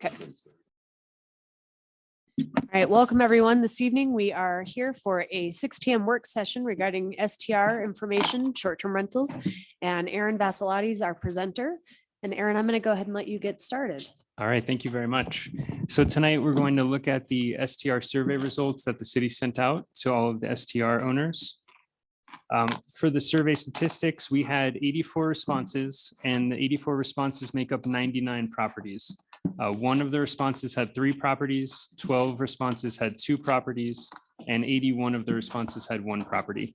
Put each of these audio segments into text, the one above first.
Okay. All right, welcome everyone. This evening, we are here for a 6 p.m. work session regarding STR information, short-term rentals, and Aaron Vassilotti is our presenter. And Aaron, I'm going to go ahead and let you get started. All right, thank you very much. So tonight we're going to look at the STR survey results that the city sent out to all of the STR owners. For the survey statistics, we had 84 responses, and the 84 responses make up 99 properties. One of the responses had 3 properties, 12 responses had 2 properties, and 81 of the responses had 1 property.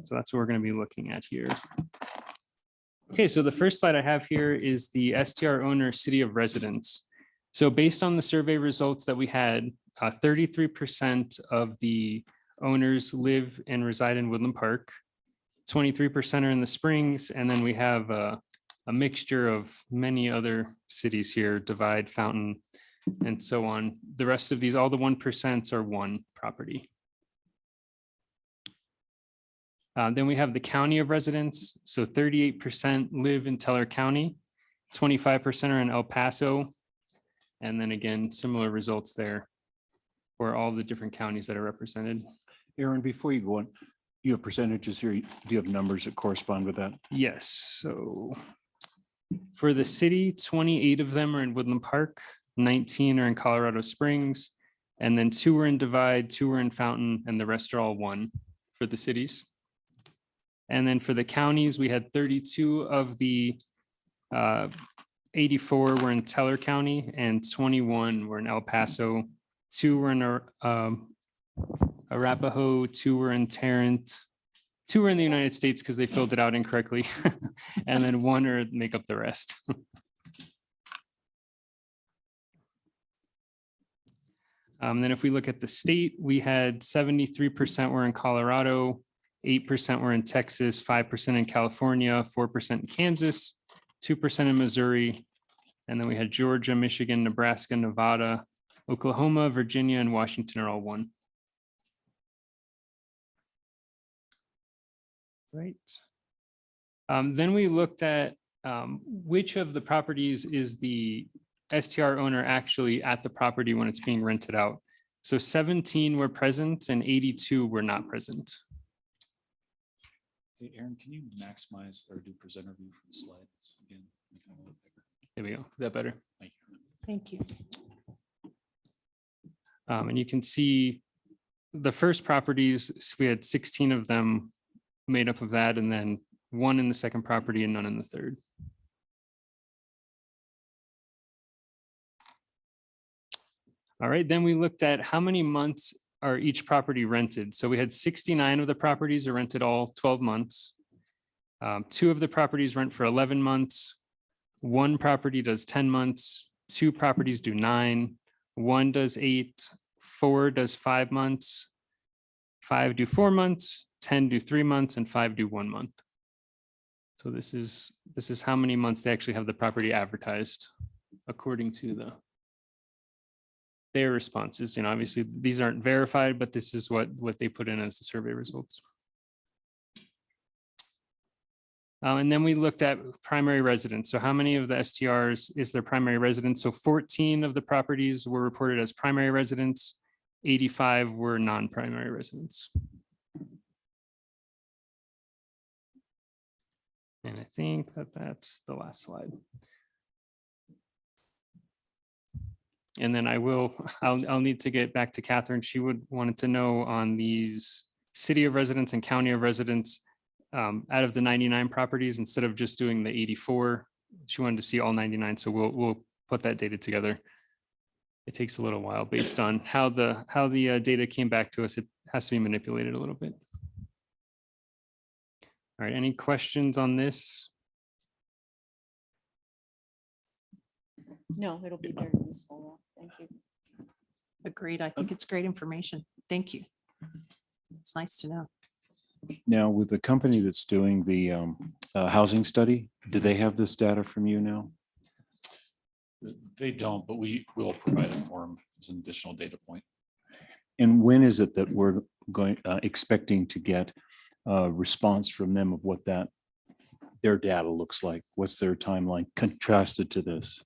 So that's what we're going to be looking at here. Okay, so the first slide I have here is the STR owner city of residence. So based on the survey results that we had, 33% of the owners live and reside in Woodland Park. 23% are in the Springs, and then we have a mixture of many other cities here, Divide, Fountain, and so on. The rest of these, all the 1% are 1 property. Then we have the county of residence. So 38% live in Teller County, 25% are in El Paso. And then again, similar results there for all the different counties that are represented. Aaron, before you go on, you have percentages here. Do you have numbers that correspond with that? Yes, so for the city, 28 of them are in Woodland Park, 19 are in Colorado Springs, and then 2 are in Divide, 2 are in Fountain, and the rest are all 1 for the cities. And then for the counties, we had 32 of the 84 were in Teller County and 21 were in El Paso. 2 were in Arapahoe, 2 were in Tarrant, 2 were in the United States because they filled it out incorrectly. And then 1 are make up the rest. Then if we look at the state, we had 73% were in Colorado, 8% were in Texas, 5% in California, 4% in Kansas, 2% in Missouri. And then we had Georgia, Michigan, Nebraska, Nevada, Oklahoma, Virginia, and Washington are all 1. Right. Then we looked at which of the properties is the STR owner actually at the property when it's being rented out. So 17 were present and 82 were not present. Hey, Aaron, can you maximize or do presenter view for the slides again? Make them a little bigger. There we go. Is that better? Thank you. Thank you. And you can see the first properties, so we had 16 of them made up of that, and then 1 in the second property and none in the third. All right, then we looked at how many months are each property rented. So we had 69 of the properties are rented all 12 months. 2 of the properties rent for 11 months. 1 property does 10 months. 2 properties do 9. 1 does 8. 4 does 5 months. 5 do 4 months. 10 do 3 months, and 5 do 1 month. So this is how many months they actually have the property advertised according to their responses. You know, obviously these aren't verified, but this is what they put in as the survey results. And then we looked at primary residence. So how many of the STRs is their primary residence? So 14 of the properties were reported as primary residents. 85 were non-primary residents. And I think that's the last slide. And then I'll need to get back to Catherine. She wanted to know on these city of residence and county of residence, out of the 99 properties, instead of just doing the 84, she wanted to see all 99. So we'll put that data together. It takes a little while based on how the data came back to us. It has to be manipulated a little bit. All right, any questions on this? No, it'll be very useful. Thank you. Agreed. I think it's great information. Thank you. It's nice to know. Now, with the company that's doing the housing study, do they have this data from you now? They don't, but we will provide it for them as an additional data point. And when is it that we're expecting to get a response from them of what their data looks like? What's their timeline contrasted to this?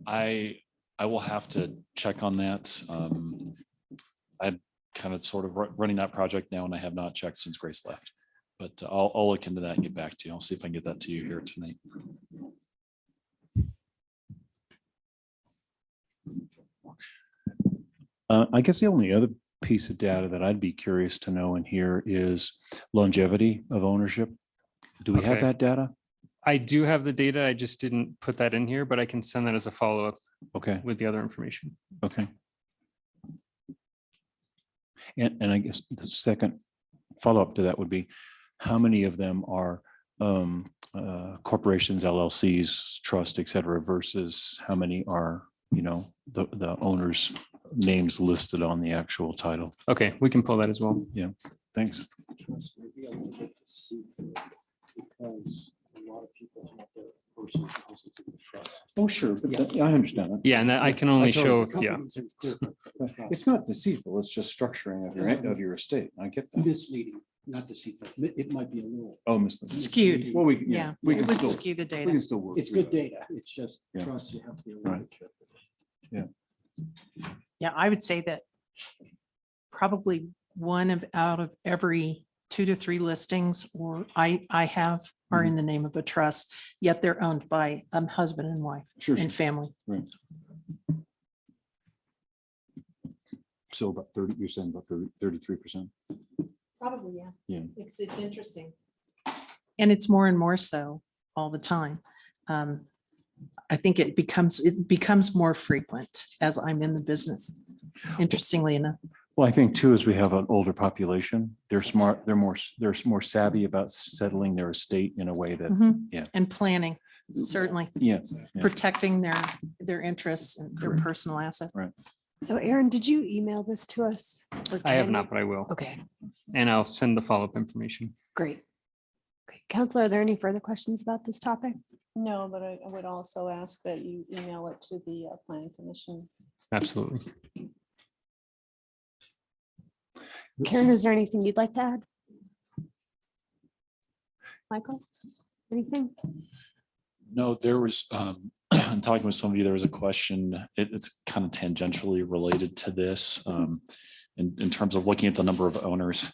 I I will have to check on that. I'm kind of sort of running that project now and I have not checked since Grace left. But I'll look into that and get back to you. I'll see if I can get that to you here tonight. I guess the only other piece of data that I'd be curious to know in here is longevity of ownership. Do we have Okay. that data? I do have the data. I just didn't put that in here, but I can send that as a follow-up Okay, with the other information. okay. And I guess the second follow-up to that would be, how many of them are corporations, LLCs, trust, et cetera, versus how many are, the owner's names listed on the actual title? Okay, we can pull that as well. Thanks. Trust may be a little bit deceitful because a lot of people have their personal houses in the trust. Oh, sure. I understand that. Yeah, and that I can only show, if yeah. Companies are different. It's not deceitful, it's just structuring of your estate. I get that. Misleading, not deceitful. It might be a little. Oh, Mr. Skewed. Well, we, Yeah, we it can would still, skew the we data. can still work. It's through good that. data. It's just Yeah. trust. You have to be a little Right. bit careful. Yeah, I would say that probably out of every 2 to 3 listings or I have are in the name of a trust, yet they're owned by husband and wife Sure, sure. and family. So about 30, you're saying about 33%? Probably, yeah. Yeah. It's interesting. And it's more and more so all the time. I think it becomes more frequent as I'm in the business, interestingly enough. Well, I think too, as we have an older population, they're smart, they're more savvy about settling their estate in a way that, Mhm. yeah. And planning, certainly yeah. protecting their interests and their Correct. personal assets. So Aaron, did you email this to us? Or I have can not, you? but I will. Okay, And I'll send the follow-up information. great. Okay, Counselor, are there any further questions about this topic? No, but I would also ask that you email it to the planning commission. Absolutely. Karen, is there anything you'd like to add? Michael, anything? No, there was, I'm talking with somebody, there was a question, it's kind of tangentially related to this. In terms of looking at the number of owners,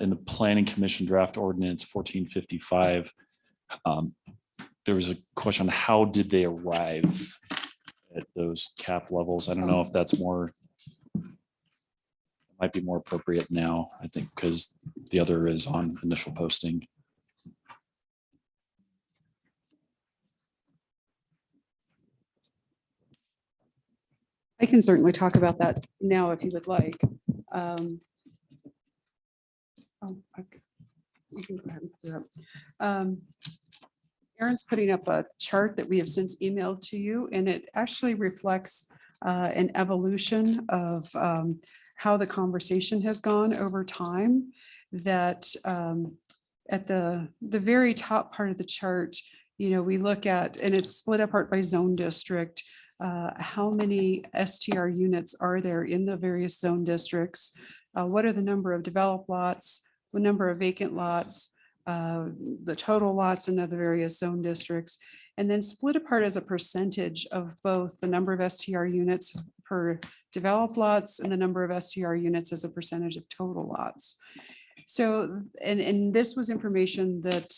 in the planning commission draft ordinance 1455. There was a question on how did they arrive at those cap levels? I don't know if that's might be more appropriate now, I think, because the other is on initial posting. I can certainly talk about that now if you would like. You can go ahead and put it up. Aaron's putting up a chart that we have since emailed to you, and it actually reflects an evolution of how the conversation has gone over time. That at the very top part of the chart, we look at, and it's split apart by zone district. How many STR units are there in the various zone districts? What are the number of developed lots? What number of vacant lots? The total lots in the various zone districts, and then split apart as a percentage of both the number of STR units per developed lots and the number of STR units as a percentage of total lots. So, and this was information that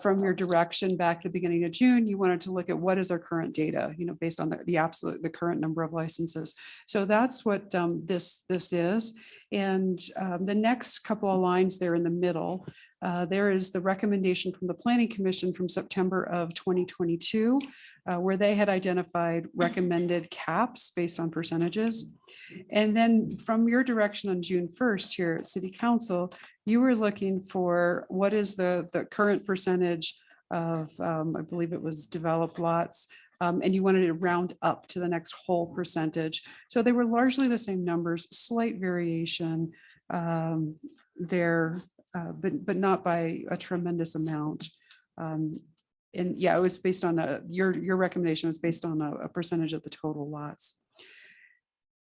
from your direction back at the beginning of June, you wanted to look at what is our current data, based on the current number of licenses. So that's what this is. And the next couple of lines there in the middle, there is the recommendation from the Planning Commission from September of 2022, where they had identified recommended caps based on percentages. And then from your direction on June 1st here at City Council, you were looking for what is the current percentage of, I believe it was developed lots, and you wanted to round up to the next whole percentage. So they were largely the same numbers, slight variation there, but not by a tremendous amount. And yeah, it was based on your recommendation was based on a percentage of the total lots.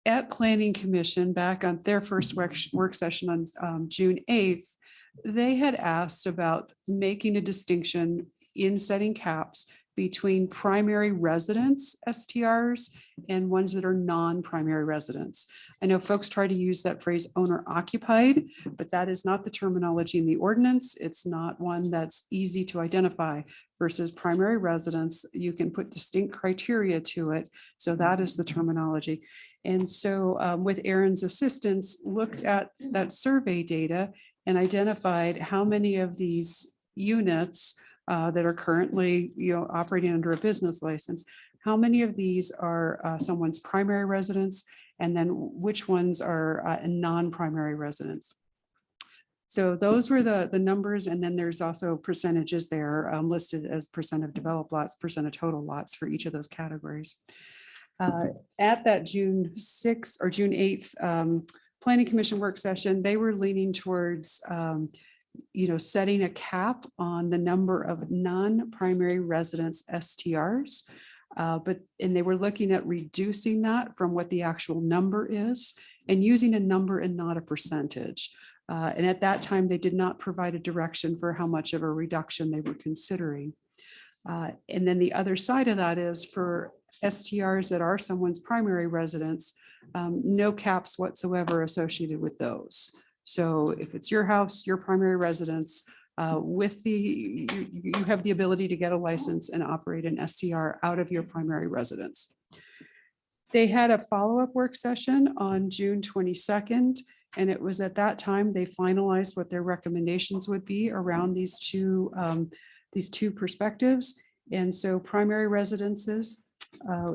At Planning Commission, back on their first work session on June 8th, they had asked about making a distinction in setting caps between primary residence STRs and ones that are non-primary residents. I know folks try to use that phrase owner occupied, but that is not the terminology in the ordinance. It's not one that's easy to identify versus primary residence. You can put distinct criteria to it. So that is the terminology. And so with Aaron's assistance, looked at that survey data and identified how many of these units that are currently, operating under a business license, how many of these are someone's primary residence, and then which ones are non-primary residents. So those were the numbers, and then there's also percentages there listed as percent of developed lots, percent of total lots for each of those categories. At that June 6th or June 8th Planning Commission work session, they were leaning towards setting a cap on the number of non-primary residence STRs. And they were looking at reducing that from what the actual number is and using a number and not a percentage. And at that time, they did not provide a direction for how much of a reduction they were considering. And then the other side of that is for STRs that are someone's primary residence, no caps whatsoever associated with those. So if it's your house, your primary residence, you have the ability to get a license and operate an STR out of your primary residence. They had a follow-up work session on June 22nd, and it was at that time they finalized what their recommendations would be around these two perspectives. And so primary residences,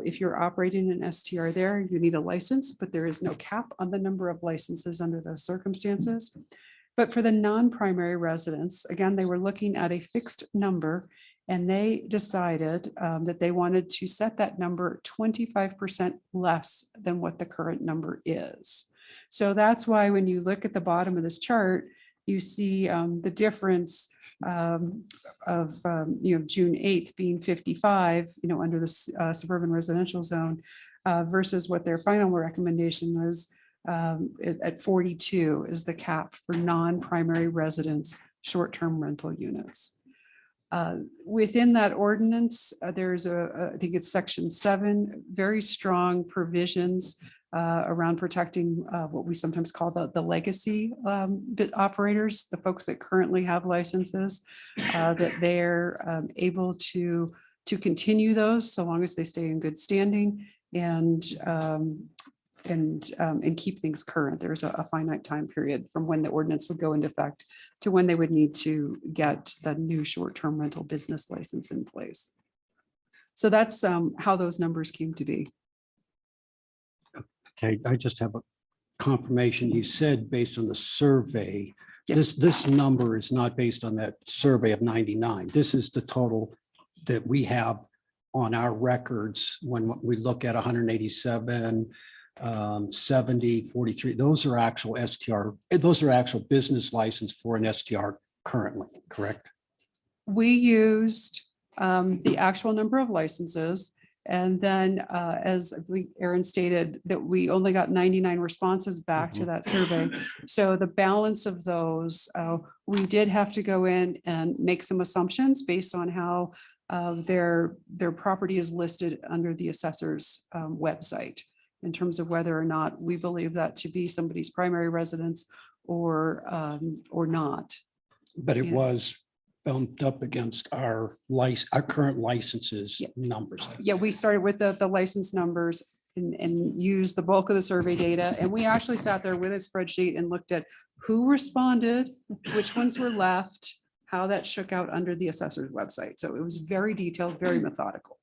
if you're operating an STR there, you need a license, but there is no cap on the number of licenses under those circumstances. But for the non-primary residents, again, they were looking at a fixed number, and they decided that they wanted to set that number 25% less than what the current number is. So that's why when you look at the bottom of this chart, you see the difference of June 8th being 55, under the suburban residential zone versus what their final recommendation was at 42 is the cap for non-primary residence short-term rental units. Within that ordinance, there's I think it's section 7, very strong provisions around protecting what we sometimes call the legacy bit operators, the folks that currently have licenses, that they're able to continue those so long as they stay in good standing and keep things current. There's a finite time period from when the ordinance would go into effect to when they would need to get the new short-term rental business license in place. So that's how those numbers came to be. Okay, I just have a confirmation. You said based on the survey, Yes. this number is not based on that survey of 99. This is the total that we have on our records when we look at 187, 70, 43. Those are actual STR. Those are actual business license for an STR currently, correct? We used the actual number of licenses. And then as I believe Aaron stated, that we only got 99 responses back to that survey. So the balance of those, we did have to go in and make some assumptions based on how their property is listed under the assessor's website in terms of whether or not we believe that to be somebody's primary residence or not. But it Yeah. was bumped up against our current licenses numbers. Yeah, we started with the license numbers and used the bulk of the survey data. And we actually sat there with a spreadsheet and looked at who responded, which ones were left, how that shook out under the assessor's website. So it was very detailed, very methodical.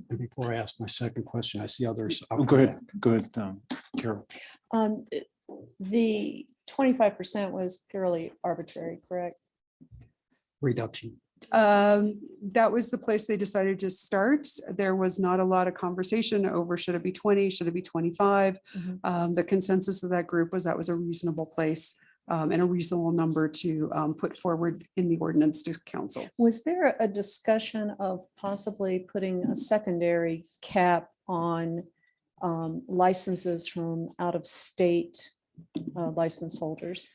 And before I ask my second question, I see others. Go ahead, Carol. The 25% was purely arbitrary, correct? Reduction. That was the place they decided to start. There was not a lot of conversation over should it be 20, should it be 25? The consensus of that group was that was a reasonable place and a reasonable number to put forward in the ordinance to council. Was there a discussion of possibly putting a secondary cap on licenses from out of state license holders?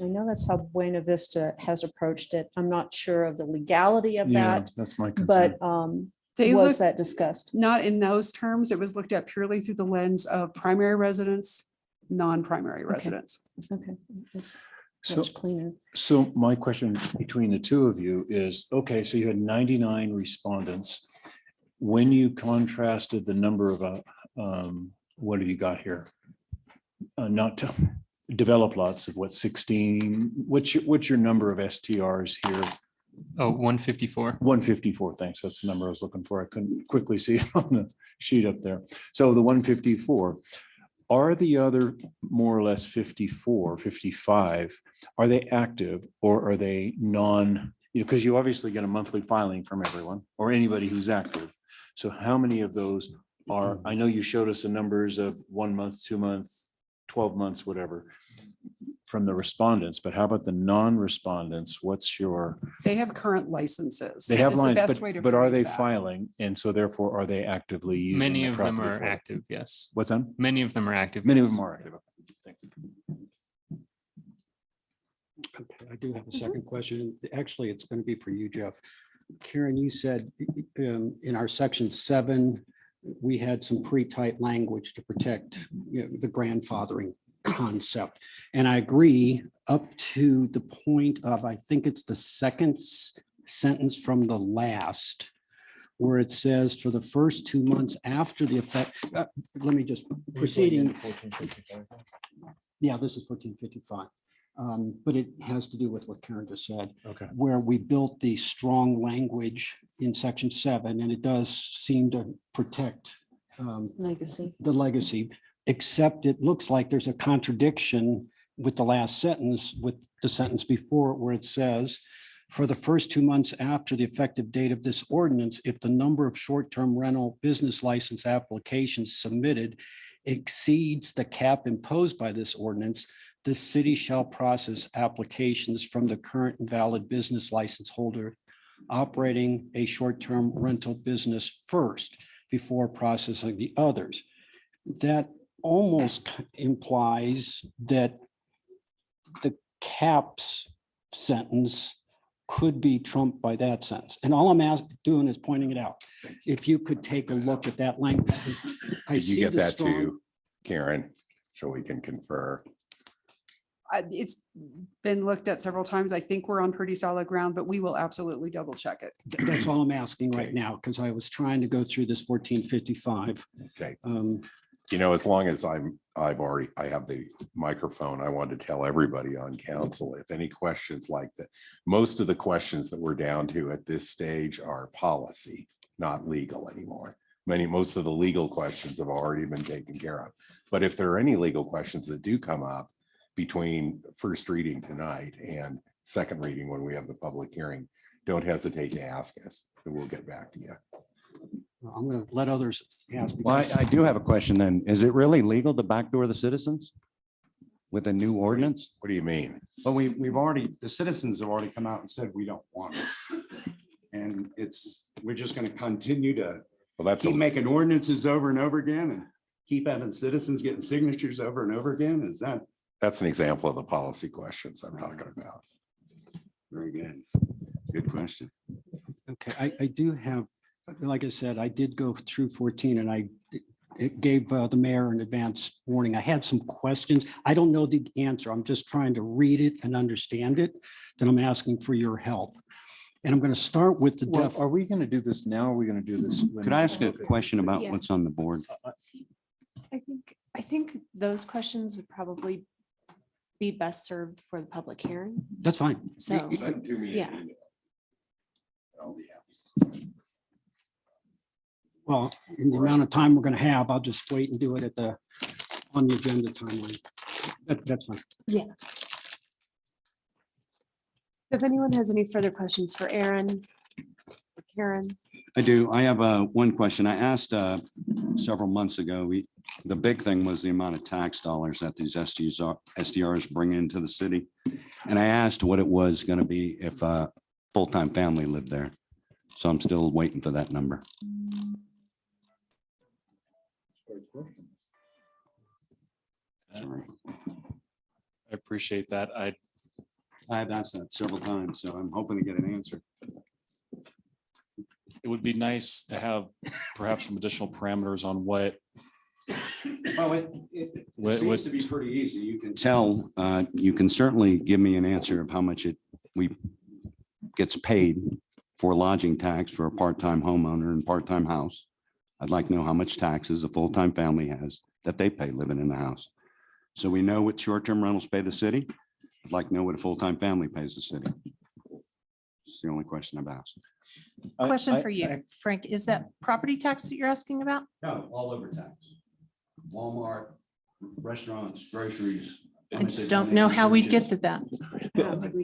I know that's how Buena Vista has approached it. I'm not sure of the legality of Yeah, that, that's my concern. but They was looked, that discussed? not in those terms. It was looked at purely through the lens of primary residents, non-primary residents. Okay. It's So, much cleaner. so my question between the two of you is, okay, so you had 99 respondents. When you contrasted the number of, what have you got here? Not to develop lots of what, 16? What's your number of STRs here? Oh, 154. 154, thanks. That's the number I was looking for. I couldn't quickly see it on the sheet up there. So the 154, are the other more or less 54, 55, are they active or are they non, because you obviously get a monthly filing from everyone or anybody who's active. So how many of those are, I know you showed us the numbers of 1 month, 2 months, 12 months, whatever, from the respondents, but how about the non-respondents? What's your, They have current licenses. they have is the lines, best way to but are phrase they that. filing? And so therefore, are they actively using? Many the of them property are for it? active, yes. What's that? Many of them are active. Many of yes. them are active. Thank you. Okay, I do have a second question. Actually, it's going to be for you, Jeff. Karen, you said in our section 7, we had some pre-typed language to protect the grandfathering concept. And I agree up to the point of, I think it's the second sentence from the last, where it says for the first 2 months after the effect, let me just proceeding. Yeah, this is 1455. But it has to do with what Karen just said, Okay. where we built the strong language in section 7, and it does seem to protect Legacy. the legacy, except it looks like there's a contradiction with the last sentence, with the sentence before it, where it says, for the first 2 months after the effective date of this ordinance, if the number of short-term rental business license applications submitted exceeds the cap imposed by this ordinance, the city shall process applications from the current and valid business license holder operating a short-term rental business first before processing the others. That almost implies that the caps sentence could be trumped by that sentence. And all I'm doing is pointing it out. If you could take a look at that language. I Did you see get the that strong- to Karen? So we can confer. It's been looked at several times. I think we're on pretty solid ground, but we will absolutely double check it. That's all I'm asking right Okay. now, because I was trying to go through this 1455. Okay. Um, As long as I have the microphone, I want to tell everybody on council, if any questions like that, most of the questions that we're down to at this stage are policy, not legal anymore. Most of the legal questions have already been taken care of. But if there are any legal questions that do come up between first reading tonight and second reading, when we have the public hearing, don't hesitate to ask us and we'll get back to you. I'm going to let others ask. Well, because- I do have a question then. Is it really legal to backdoor the citizens with a new ordinance? What do you mean? Well, we've already, the citizens have already come out and said we don't want it. And we're just going to continue to Well, that's, keep a making ordinances over and over again and keep having citizens getting signatures over and over again. Is that that's an example of the policy questions I'm talking about. very good? Good question. Okay, I do have, like I said, I did go through 14 and it gave the mayor an advance warning. I had some questions. I don't know the answer. I'm just trying to read it and understand it. Then I'm asking for your help. And I'm going to start with the Well, def. are we going to do this now? Or are we going to do this? when- Could I ask a Okay. question about Yeah. what's on the board? I think those questions would probably be best served for the public hearing. That's fine. So, Send to me an yeah. email. I'll be happy. Well, in the amount of time we're going to have, I'll just wait and do it on the agenda timeline. That's fine. So if anyone has any further questions for Aaron, or Karen, I do. I have one question. I asked several months ago, the big thing was the amount of tax dollars that these SDRs bring into the city. And I asked what it was going to be if a full-time family lived there. So I'm still waiting for that number. Sorry. I appreciate that. I've asked that several times, so I'm hoping to get an answer. It would be nice to have perhaps some additional parameters on what, Well, it What- seems what- to be pretty easy. You can tell, you can certainly give me an answer of how much we gets paid for lodging tax for a part-time homeowner and part-time house. I'd like to know how much taxes a full-time family has that they pay living in the house. So we know what short-term rentals pay the city. I'd like to know what a full-time family pays the city. It's the only question I've asked. Question for you, Frank. Is that property tax that you're asking about? No, all over tax. Walmart, restaurants, groceries. I don't know how we get to that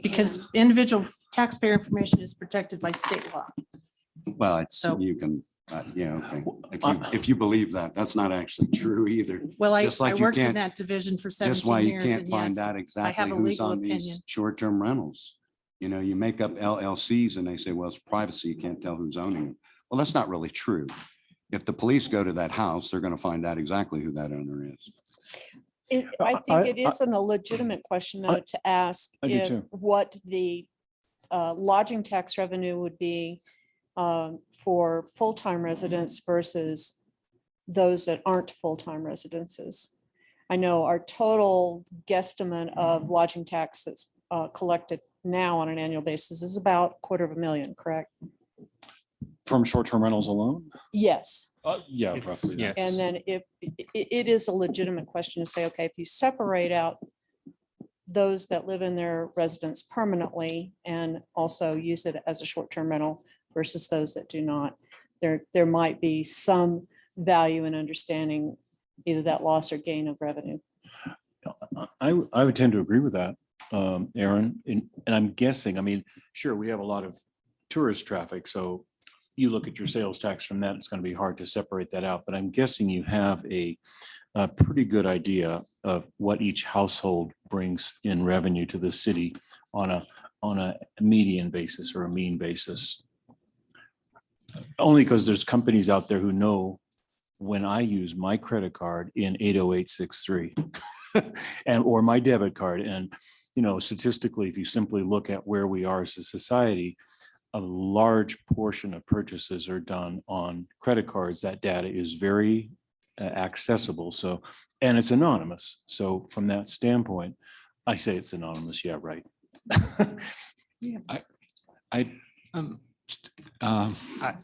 because individual taxpayer information is protected by state law. Well, it's, So- you can, yeah, okay. If you believe that, that's not actually true either. Well, I Just like you worked in can't- that division for Just why 17 you years. can't And find yes, out exactly a who's legal on opinion. these short-term rentals. You know, you make up LLCs and they say, well, it's privacy. You can't tell who's owning them. Well, that's not really true. If the police go to that house, they're going to find out exactly who that owner is. I I- think it isn't a legitimate question though to ask I do if too. what the lodging tax revenue would be for full-time residents versus those that aren't full-time residences. I know our total guesstimate of lodging tax that's collected now on an annual basis is about $250,000, correct? from short-term rentals alone? Yes. Yeah, It's- roughly. that. yes. And then if, it is a legitimate question to say, okay, if you separate out those that live in their residence permanently and also use it as a short-term rental versus those that do not, there might be some value in understanding either that loss or gain of revenue. I would tend to agree with that, Aaron, and I'm guessing, I mean, sure, we have a lot of tourist traffic, so you look at your sales tax from that, it's going to be hard to separate that out, but I'm guessing you have a pretty good idea of what each household brings in revenue to the city on a median basis or a mean basis. Only because there's companies out there who know when I use my credit card in 80863 and, or my debit card. And, you know, statistically, if you simply look at where we are as a society, a large portion of purchases are done on credit cards. That data is very accessible. So, and it's anonymous. So from that standpoint, I say it's anonymous. Yeah, right. Um, Um,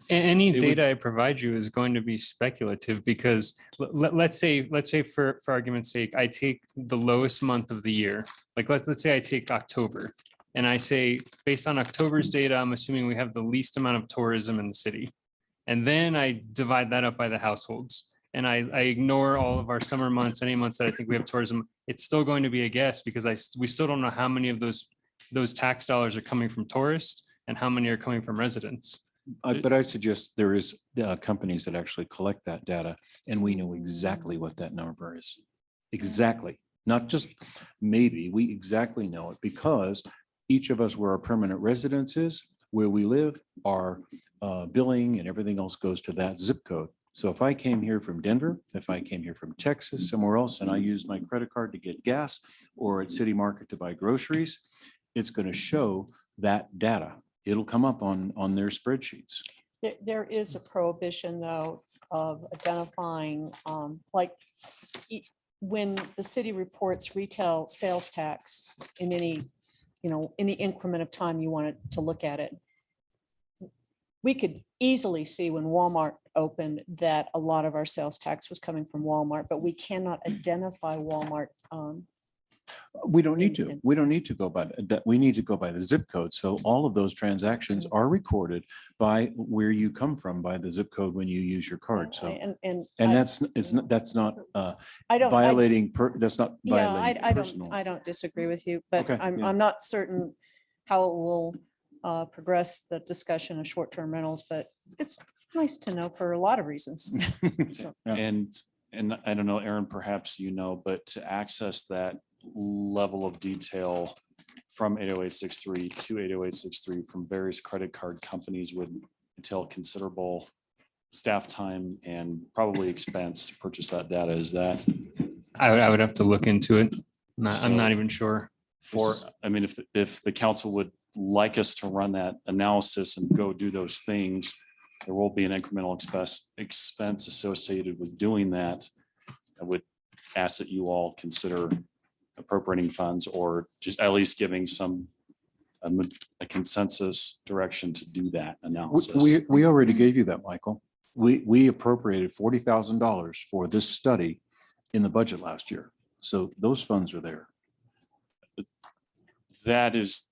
Any It would- data I provide you is going to be speculative because let's say for argument's sake, I take the lowest month of the year. Like let's say I take October and I say, based on October's data, I'm assuming we have the least amount of tourism in the city. And then I divide that up by the households. And I ignore all of our summer months, any months that I think we have tourism. It's still going to be a guess because we still don't know how many of those tax dollars are coming from tourists and how many are coming from residents. But I suggest there is companies that actually collect that data and we know exactly what that number is. Exactly, not just maybe, we exactly know it because each of us where our permanent residence is, where we live, our billing and everything else goes to that zip code. So if I came here from Denver, if I came here from Texas, somewhere else, and I used my credit card to get gas or at City Market to buy groceries, it's going to show that data. It'll come up on their spreadsheets. There is a prohibition, though, of identifying, like, when the city reports retail sales tax in any, any increment of time you wanted to look at it. We could easily see when Walmart opened that a lot of our sales tax was coming from Walmart, but we cannot identify Walmart. We don't need to. And- We don't need to go by that. We need to go by the zip code. So all of those transactions are recorded by where you come from, by the zip code when you use your card. So, And and that's not I don't. violating, that's not Yeah, violating I personal. don't disagree with you, but Okay, yeah. I'm not certain how it will progress the discussion of short-term rentals, but it's nice to know for a lot of reasons. So, Yeah. And I don't know, Aaron, perhaps you know, but to access that level of detail from 80863 to 80863 from various credit card companies would entail considerable staff time and probably expense to purchase that data. Is that I would have to look into it. I'm So- not even sure. For, is- I mean, if the council would like us to run that analysis and go do those things, there will be an incremental expense associated with doing that. I would ask that you all consider appropriating funds or just at least giving some a consensus direction to do that analysis. We already gave you that, Michael. We appropriated $40,000 for this study in the budget last year. So those funds are there. That is,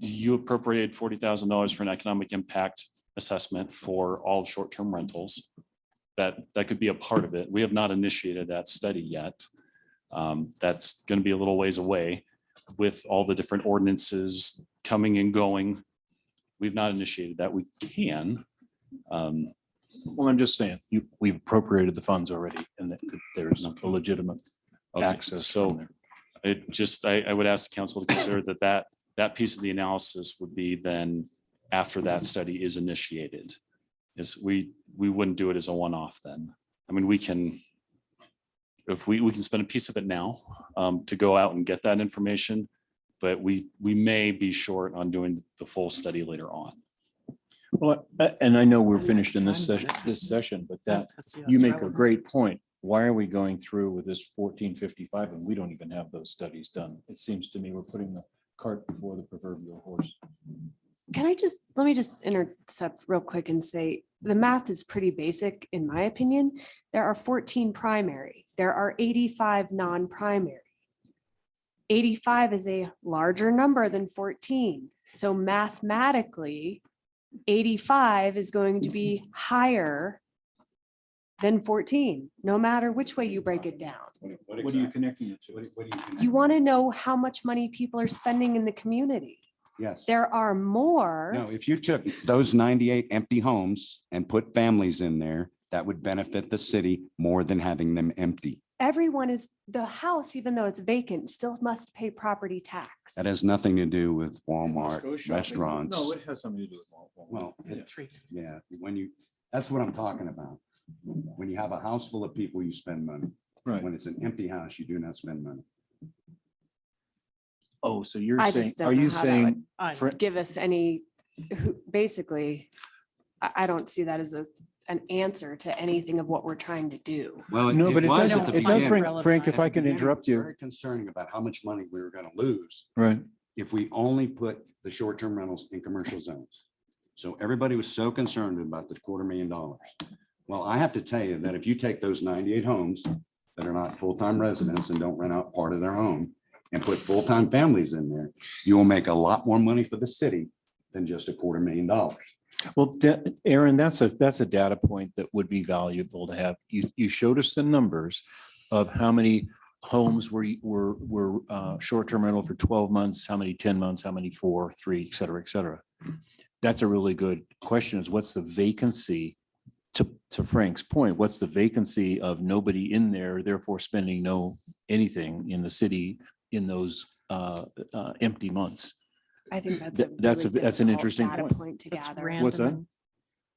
you appropriated $40,000 for an economic impact assessment for all short-term rentals. That could be a part of it. We have not initiated that study yet. That's going to be a little ways away with all the different ordinances coming and going. We've not initiated that. We can. Well, I'm just saying, we've appropriated the funds already and that there's a legitimate Okay, access. so from there. it just, I would ask the council to consider that piece of the analysis would be then after that study is initiated. Is we wouldn't do it as a one-off then. I mean, we can, if we can spend a piece of it now to go out and get that information, but we may be short on doing the full study later on. Well, and I know we're I'm not finished in this trying session, to- this session, but that, That's- you that's make a relevant. great point. Why are we going through with this 1455 and we don't even have those studies done? It seems to me we're putting the cart before the proverbial horse. Let me just intercept real quick and say, the math is pretty basic, in my opinion. There are 14 primary, there are 85 non-primary. 85 is a larger number than 14. So mathematically, 85 is going to be higher than 14, no matter which way you break it down. What are you connecting it to? You want to know how much money people are spending in the community. Yes. There are more. No, if you took those 98 empty homes and put families in there, that would benefit the city more than having them empty. Everyone is, the house, even though it's vacant, still must pay property tax. That has nothing to do with Walmart, No, restaurants. it has something to do with. Well, Three. yeah, that's what I'm talking about. When you have a house full of people, you spend money. Right. When it's an empty house, you do not spend money. Oh, so you're I saying, just are don't know you how that would saying, I- for- give us any, basically, I don't see that as an answer to anything of what we're trying to do. Well, no, but it was does, at the it does beginning. bring, Frank, if At the I can beginning, it interrupt was you. Very concerning about how much money we were going to lose Right. if we only put the short-term rentals in commercial zones. So everybody was so concerned about the $250,000. Well, I have to tell you that if you take those 98 homes that are not full-time residents and don't rent out part of their home and put full-time families in there, you will make a lot more money for the city than just $250,000. Well, Aaron, that's a data point that would be valuable to have. You showed us the numbers of how many homes were short-term rental for 12 months, how many 10 months, how many 4, 3, et cetera, et cetera. That's a really good question is what's the vacancy? To Frank's point, what's the vacancy of nobody in there, therefore spending anything in the city in those empty months? I think that's That's really an difficult interesting data point. to That's gather. What's that? random.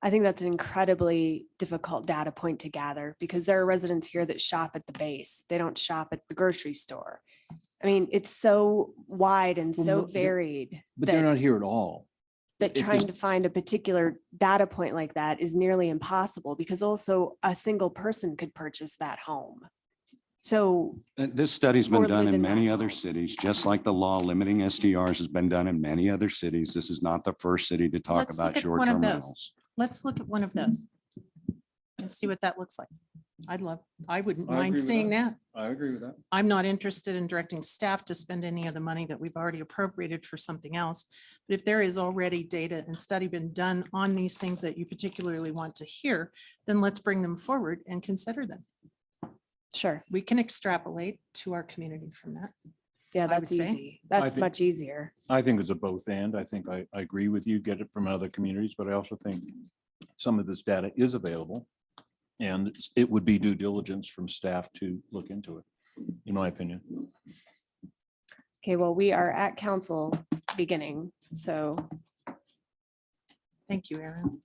I think that's an incredibly difficult data point to gather because there are residents here that shop at the base. They don't shop at the grocery store. I mean, it's so wide and Well, so no, varied But they're that, not here at all. that it trying just- to find a particular data point like that is nearly impossible because also a single person could purchase that home. So This study's been Or done live in in that many home. other cities, just like the law limiting STRs has been done in many other cities. This is not the first city to talk Let's about look at one of short-term those. rentals. Let's look at one of those and see what that looks like. I wouldn't I mind agree with seeing that. I agree with that. I'm not interested in directing staff to spend any of the money that we've already appropriated for something else. But if there is already data and study been done on these things that you particularly want to hear, then let's bring them forward and consider them. sure, We can extrapolate to our community from that. yeah, I would that's say. easy. That's think- much easier. I think it's a both and. I think I agree with you, get it from other communities, but I also think some of this data is available. And it would be due diligence from staff to look into it, in my opinion. Okay, well, we are at council beginning. So Thank you, Erin.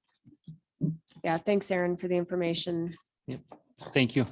yeah, thanks, Aaron, for the information. Thank you.